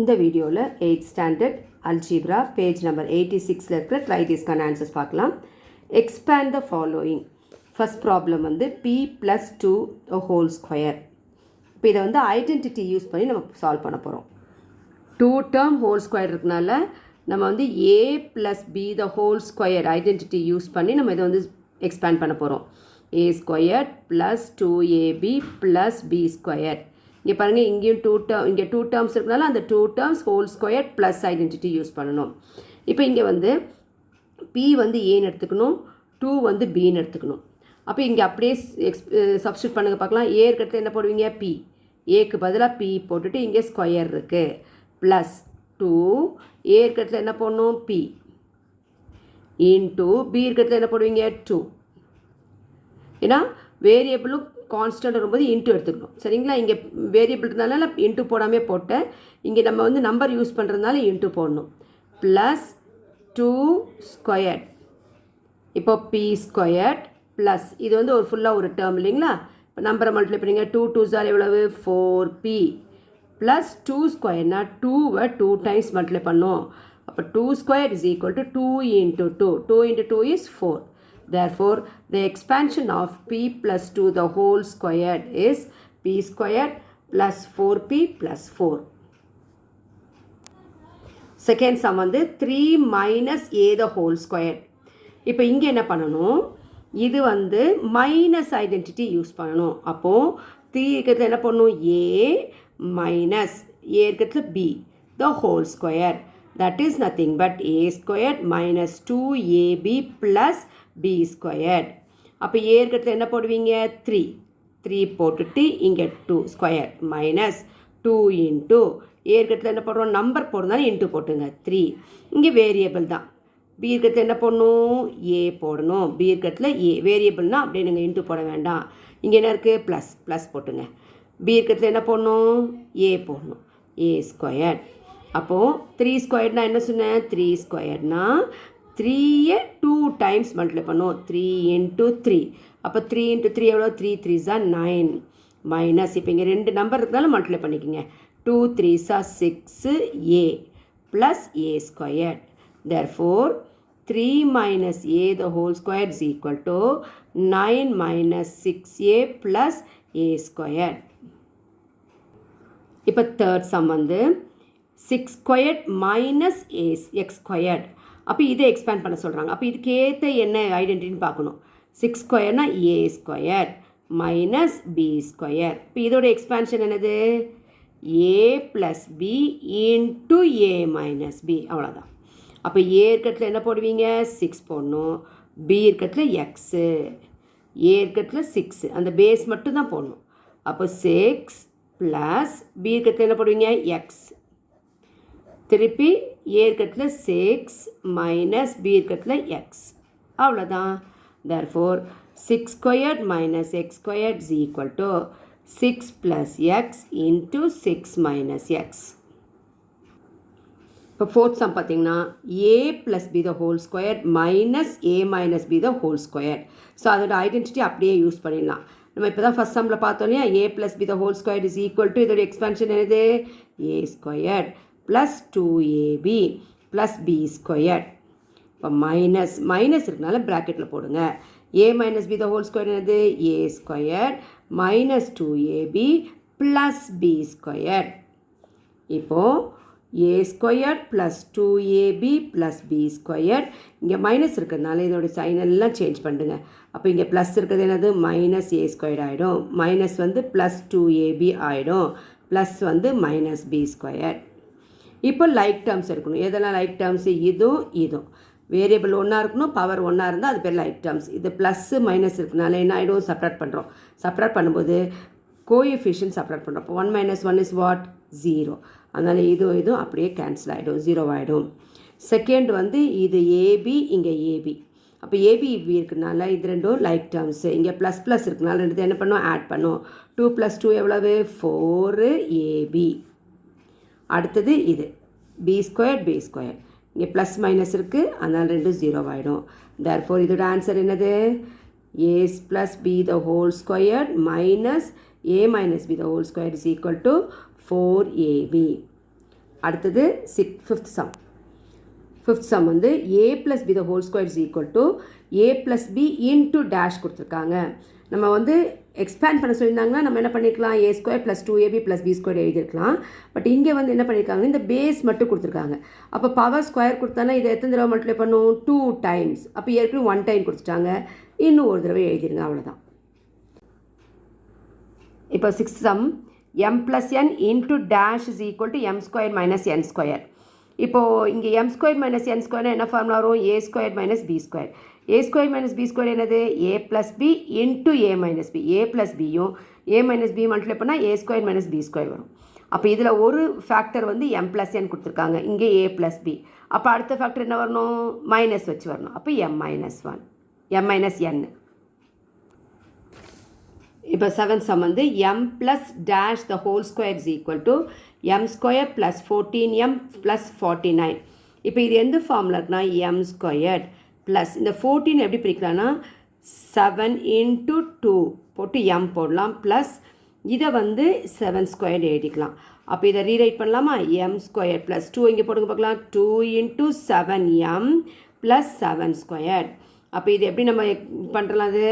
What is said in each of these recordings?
இந்த வீடியோவில் 8th standard algebra page number 86ல் இருக்கிற ட்ரை திஸ்க்கான ஆன்சர்ஸ் பார்க்கலாம். Expand the following. First problem வந்து p + 2 ஹோல் ஸ்கொயர். இப்போ இதை வந்து ஐடென்டிட்டி யூஸ் பண்ணி நம்ம சால்வ் பண்ண போகிறோம். 2 டேர்ம் ஹோல் ஸ்கொயர் இருக்கனால நம்ம வந்து a + b the whole square identity use பண்ணி நம்ம இதை வந்து எக்ஸ்பேண்ட் பண்ண போகிறோம். a square + 2ab + b square. இங்கே பாருங்கள், இங்கேயும் இங்கே டூ டேர்ம்ஸ் இருக்கனால அந்த 2 terms whole square plus identity use பண்ணணும். இப்போ இங்கே வந்து p வந்து ஏன்னு எடுத்துக்கணும், 2 வந்து பின்னு எடுத்துக்கணும். அப்போ இங்கே அப்படியே சப்ஸ்டியூட் பண்ணுங்க பார்க்கலாம். ஏ இருக்கிறது என்ன போடுவீங்க, p. ஏக்கு பதிலாக p போட்டுட்டு இங்கே ஸ்கொயர் இருக்குது ப்ளஸ் 2. ஏ இருக்கிறதுல என்ன போடணும், p இன்டூ b இருக்கிறதுல என்ன போடுவீங்க, 2. ஏன்னா வேரியபிளும் கான்ஸ்டன்ட் வரும்போது இன்ட்டு எடுத்துக்கணும், சரிங்களா. இங்கே வேரியபிள் இருந்தாலும் இன்ட்டு போடாமே போட்டேன். இங்கே நம்ம வந்து நம்பர் யூஸ் பண்ணுறதுனால இன்ட்டு போடணும். Plus 2 square. இப்போ p ஸ்கொயர் ப்ளஸ் இது வந்து ஒரு ஃபுல்லாக ஒரு டேர்ம் இல்லைங்களா. இப்போ நம்பரை மல்டிப்ளை பண்ணிங்க. 2 2s எவ்வளவு, 4p ப்ளஸ் 2 ஸ்கொயர்னா 2வை 2 டைம்ஸ் மல்டிப்ளை பண்ணோம். அப்போ 2 square is equal to 2 into 2. 2 into 2 is 4. Therefore, the expansion of p + 2 the whole squared is p squared plus 4p plus 4. Second sum வந்து 3 minus a the whole squared. இப்போ இங்கே என்ன பண்ணணும், இது வந்து minus identity use பண்ணணும். அப்போது 3 இருக்கிறதுல என்ன பண்ணணும், a minus a இருக்கிறதுல b the whole square. That is nothing but a squared minus 2ab plus b square. அப்போ ஏ இருக்கிறதுல என்ன போடுவீங்க, 3 போட்டுட்டு இங்கே 2 ஸ்கொயர் மைனஸ் 2 இன்ட்டு ஏ இருக்கிறதுல என்ன போடுறோம், நம்பர் போடுறதுனால இன்ட்டு போட்டுங்க 3. இங்கே வேரியபிள் தான். பி இருக்கிறதுல என்ன போடணும், ஏ போடணும். பி இருக்கிறதுல ஏ வேரியபிள்னால் அப்படியே நீங்கள் இன்ட்டு போட வேண்டாம். இங்கே என்ன இருக்குது, ப்ளஸ் போட்டுங்க. பி இருக்கிறதுல என்ன போடணும், ஏ போடணும். ஏ ஸ்கொயர். அப்போது 3 ஸ்கொயர்னால் என்ன சொன்னேன், 3 ஸ்கொயர்னால் 3யை 2 டைம்ஸ் மல்டிப்ளை பண்ணோம். 3 இன்ட்டு 3. அப்போ 3 இன்ட்டு 3 எவ்வளோ, 3 3s 9 மைனஸ் இப்போ இங்கே 2 நம்பர் இருக்கிறதால மல்டிப்ளை பண்ணிக்கோங்க. 2 3s 6a plus a square. therefore 3 minus a the whole square is equal to 9 minus 6a plus a square. இப்போ தேர்ட் சம் வந்து 6 ஸ்கொயர்ட் மைனஸ் x ஸ்கொயர்ட். அப்போ இதை எக்ஸ்பேண்ட் பண்ண சொல்கிறாங்க. அப்போ இதுக்கேற்ற என்ன ஐடென்டிட்டின்னு பார்க்கணும். 6 ஸ்கொயர்னா a square minus b square. இப்போ இதோட எக்ஸ்பேன்ஷன் என்னது, a plus b into a minus b, அவ்வளோதான். அப்போ a இருக்கிறதுல என்ன போடுவீங்க, 6 போடணும். b இருக்கிறதுல எக்ஸு, a இருக்கிறதுல 6, அந்த பேஸ் மட்டும் தான் போடணும். அப்போ 6 ப்ளஸ் b இருக்கிறதுல என்ன போடுவீங்க, எக்ஸ். திருப்பி ஏ இருக்கிறதுல 6 மைனஸ் பி இருக்கிறதுல எக்ஸ், அவ்வளோதான். therefore 6 squared minus x squared is equal to 6 plus x into 6 minus x. இப்போ ஃபோர்த் சம் பார்த்தீங்கன்னா a plus b the whole square minus a minus b the whole square. So அதோட identity அப்படியே use பண்ணிடலாம். நம்ம இப்போ தான் first சம்மில் பார்த்தோம் இல்லையா, a plus b the whole square is equal to இதோட எக்ஸ்பென்ஷன் என்னது, a square plus 2ab plus b square. இப்போ மைனஸ் இருக்கனால ப்ராக்கெட்டில் போடுங்க. a minus b the whole square என்னது, a square minus 2ab plus b square. இப்போது a square plus 2ab plus b square. இங்கே minus இருக்கிறதுனால இதோட சைன் எல்லாம் சேஞ்ச் பண்ணுங்க. அப்போ இங்கே ப்ளஸ் இருக்கிறது என்னது, மைனஸ் a ஸ்கொயர் ஆகிடும். மைனஸ் வந்து ப்ளஸ் 2ab ஆகிடும். ப்ளஸ் வந்து மைனஸ் b ஸ்கொயர். இப்போ லைக் டேர்ம்ஸ் இருக்கணும். எதெல்லாம் லைக் டேர்ம்ஸ், இதுவும் வேரியபிள் ஒன்றா இருக்கணும், பவர் ஒன்றா இருந்தால் அது பேர் லைக் டேர்ம்ஸ். இது ப்ளஸ்ஸு மைனஸ் இருக்கனால என்ன ஆகிடும், செப்பரேட் பண்ணுறோம். செப்பரேட் பண்ணும்போது கோஎஃபிஷியன்ட் செப்பரேட் பண்ணுறோம். இப்போ 1 - 1 இஸ் வாட், 0. அதனால் இதுவும் அப்படியே கேன்சல் ஆகிடும், 0 ஆகிடும். செகண்ட் வந்து இது ஏபி, இங்கே ஏபி. அப்போ ஏபி இப்படி இருக்கிறதுனால இது ரெண்டும் லைக் டேர்ம்ஸு. இங்கே ப்ளஸ் ப்ளஸ் இருக்கனால ரெண்டு என்ன பண்ணும், ஆட் பண்ணும். 2 + 2 எவ்வளவு, 4ab. அடுத்தது இது b ஸ்கொயர் b ஸ்கொயர். இங்கே ப்ளஸ் மைனஸ் இருக்குது, அதனால் ரெண்டும் 0 ஆகிடும். therefore இதோட ஆன்சர் என்னது, a plus b the whole squared minus a minus b the whole squared is equal to 4ab. அடுத்தது ஃபிஃப்த் சம் வந்து a + b the whole square is equal to a + b into dash கொடுத்துருக்காங்க. நம்ம வந்து expand பண்ண சொல்லியிருந்தாங்கன்னா நம்ம என்ன பண்ணிக்கலாம் a² + 2ab + b² எழுதியிருக்கலாம். பட் இங்கே வந்து என்ன பண்ணியிருக்காங்க இந்த பேஸ் மட்டும் கொடுத்துருக்காங்க. அப்போ பவர் ஸ்கொயர் கொடுத்தானா இதை எத்தனை தடவை மல்டிப்ளை பண்ணும் 2 டைம்ஸ். அப்போ ஏற்கனவே 1 டைம் கொடுத்துட்டாங்க, இன்னும் ஒரு தடவை எழுதிருங்க, அவ்வளோதான். இப்போ sixth some m + n into dash is equal to m² - n². இப்போது இங்கே m² - n² என்ன ஃபார்முலா வரும் a² - b². a² - b² என்னது a + b into a - b. a + bயும் a - b multiply பண்ணால் a² - b² வரும். அப்போ இதில் ஒரு ஃபேக்டர் வந்து m + n கொடுத்துருக்காங்க, இங்கே a + b. அப்போ அடுத்த ஃபேக்டர் என்ன வரணும் மைனஸ் வச்சு வரணும். அப்போ m - 1 m - n. இப்போ செவன்த் சம் வந்து m + dash the whole square is equal to m² + 14m + 49. இப்போ இது எந்த ஃபார்முலா இருக்குன்னா m² ப்ளஸ் இந்த 14 எப்படி பிரிக்கலாம்னா 7 × 2 போட்டு m போடலாம், ப்ளஸ் இதை வந்து 7² எழுதிக்கலாம். அப்போ இதை ரீரைட் பண்ணலாமா m² + 2 இங்கே போடுங்க பார்க்கலாம் 2 × 7m + 7². அப்போ இது எப்படி நம்ம பண்ணுறலாம் அது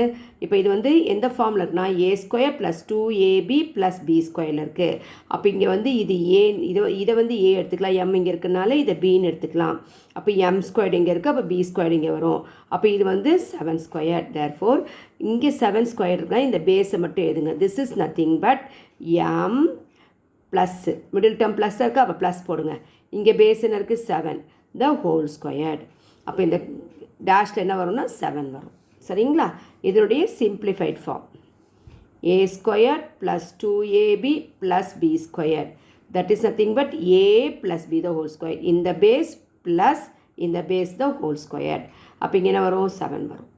இப்போ இது வந்து எந்த ஃபார்மில் இருக்குன்னா a² + 2ab + b² இருக்குது. அப்போ இங்கே வந்து இது a இதை வந்து a எடுத்துக்கலாம், m இங்கே இருக்கிறதுனால இதை bன்னு எடுத்துக்கலாம். அப்போ m² இங்கே இருக்குது, அப்போ b² இங்கே வரும். அப்போ இது வந்து 7². தேர்ஃபோர் இங்கே 7² இருக்குன்னா இந்த பேஸை மட்டும் எழுதுங்க. This is nothing but m plus middle term plus இருக்குது, அப்போ ப்ளஸ் போடுங்க. இங்கே பேஸ் என்ன இருக்குது 7 the whole square. அப்போ இந்த டேஷில் என்ன வரும்னா 7 வரும். சரிங்களா, இதனுடைய simplified form a² + 2ab + b². That is nothing but a + b the whole square. இந்த பேஸ் ப்ளஸ் இந்த பேஸ் the whole square. அப்போ இங்கே என்ன வரும் 7 வரும்.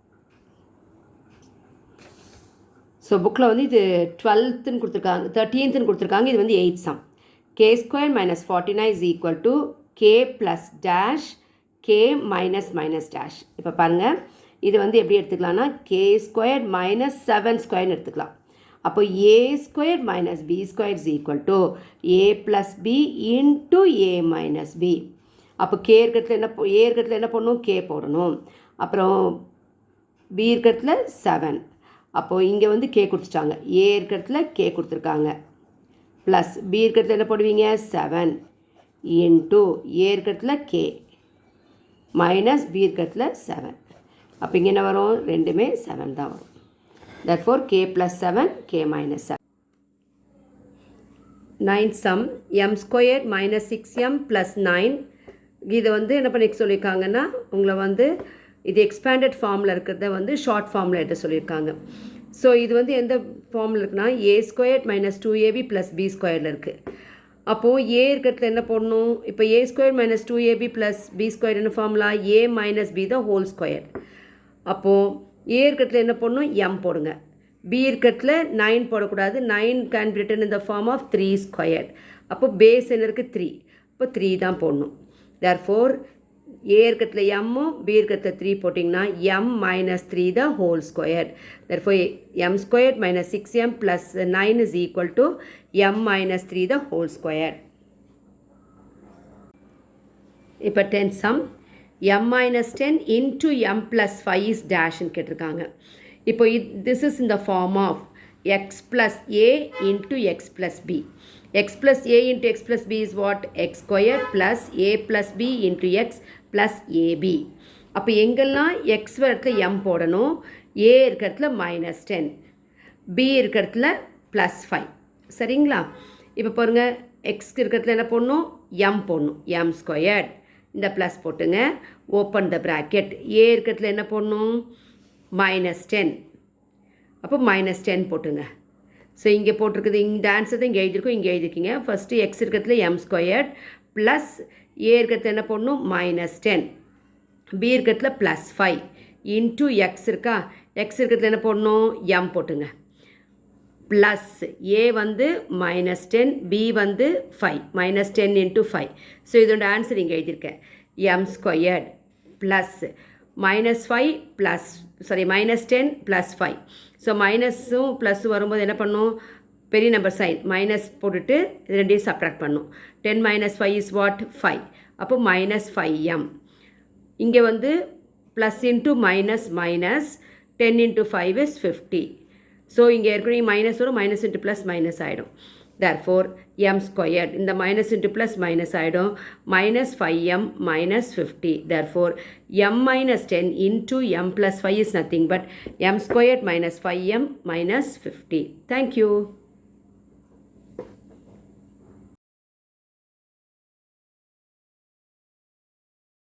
ஸோ புக்கில் வந்து இது 12ன்னு கொடுத்துருக்காங்க, 13ன்னு கொடுத்துருக்காங்க. இது வந்து 8th some. k² - 49 is equal to k + dash k minus dash. இப்போ பாருங்கள் இது வந்து எப்படி எடுத்துக்கலாம்னா k² - 7² எடுத்துக்கலாம். அப்போ a² - b² is equal to a + b into a - b. அப்போ k இருக்கிறதுல என்ன பண்ணணும் k போடணும், அப்புறம் b இருக்கிறதுல 7. அப்போது இங்கே வந்து k கொடுத்துட்டாங்க, a இருக்கிறதுல k கொடுத்துருக்காங்க, ப்ளஸ் b இருக்கிறதுல என்ன போடுவீங்க 7 into a இருக்கிறதுல k மைனஸ் b இருக்கிறதுல 7. அப்போ இங்கே என்ன வரும் ரெண்டுமே 7 தான் வரும். therefore k + 7 k - 7. 9th sum m² - 6m + 9. இதை வந்து என்ன பண்ணி சொல்லியிருக்காங்கன்னா உங்களை வந்து இது எக்ஸ்பேண்டட் ஃபார்மில் இருக்கிறத வந்து ஷார்ட் ஃபார்மில் எடுத்து சொல்லியிருக்காங்க. ஸோ இது வந்து எந்த ஃபார்மில் இருக்குன்னா a² - 2ab + b² இருக்குது. அப்போது a இருக்கிறதுல என்ன போடணும் இப்போ a² - 2ab + b² என்ன formula a - b the whole square. அப்போது a இருக்கிறதுல என்ன போடணும் m போடுங்க, b இருக்கிறதுல 9 போடக்கூடாது, 9 can be written in the form of 3². அப்போது பேஸ் என்ன இருக்குது 3, இப்போ 3 தான் போடணும். therefore a இருக்கிறதுல m b இருக்கிறதுல 3 போட்டிங்கன்னா m - 3 the whole square. therefore m² - 6m + 9 is equal to m - 3 the whole square. இப்போ 10th sum m - 10 into m + 5 is dash ன்னு கேட்டிருக்காங்க. இப்போ this is in the form of x + a into x + b. x + a into x + b is what x² + a + b into x + ab. அப்போ எங்கெல்லாம் x இடத்துல m போடணும், a இருக்கிறதுல -10, b இருக்கிறதுல +5. சரிங்களா, இப்போ பாருங்கள் x இருக்கிறதுல என்ன போடணும் m போடணும், m². இந்த ப்ளஸ் போட்டுங்க, ஓப்பன் த ப்ராக்கெட். a இருக்கிறதுல என்ன போடணும் -10, அப்போ -10 போட்டுங்க. ஸோ இங்கே போட்டிருக்குது, இந்த ஆன்சர் தான் இங்கே எழுதியிருக்கோம், இங்கே எழுதிருக்கீங்க. ஃபஸ்ட்டு எக்ஸ் இருக்கிறதுல m² ப்ளஸ் a இருக்கிறதுல என்ன போடணும் -10, b இருக்கிறதுல +5 இன்ட்டு எக்ஸ் இருக்கா, எக்ஸ் இருக்கிறதுல என்ன போடணும் m போட்டுங்க, ப்ளஸ் a வந்து -10, b வந்து 5, -10 இன்ட்டு 5. ஸோ இதோட ஆன்சர் இங்கே எழுதியிருக்கேன் m² ப்ளஸ் -5 ப்ளஸ் -10 +5. ஸோ மைனஸும் ப்ளஸ்ஸும் வரும்போது என்ன பண்ணும் பெரிய நம்பர் சைன் மைனஸ் போட்டுட்டு இது ரெண்டையும் சப்ட்ராக்ட் பண்ணும். 10 minus 5 is what? 5. அப்போ minus 5m. இங்கே வந்து plus into minus minus 10 into 5 is 50. So இங்கே ஏற்கனவே மைனஸ் வரும், மைனஸ் இன்ட்டு ப்ளஸ் மைனஸ் ஆகிடும். therefore m squared, இந்த மைனஸ் இன்ட்டு ப்ளஸ் மைனஸ் ஆகிடும், minus 5m minus 50. therefore m minus 10 into m plus 5 is nothing but m squared minus 5m minus 50. Thank you.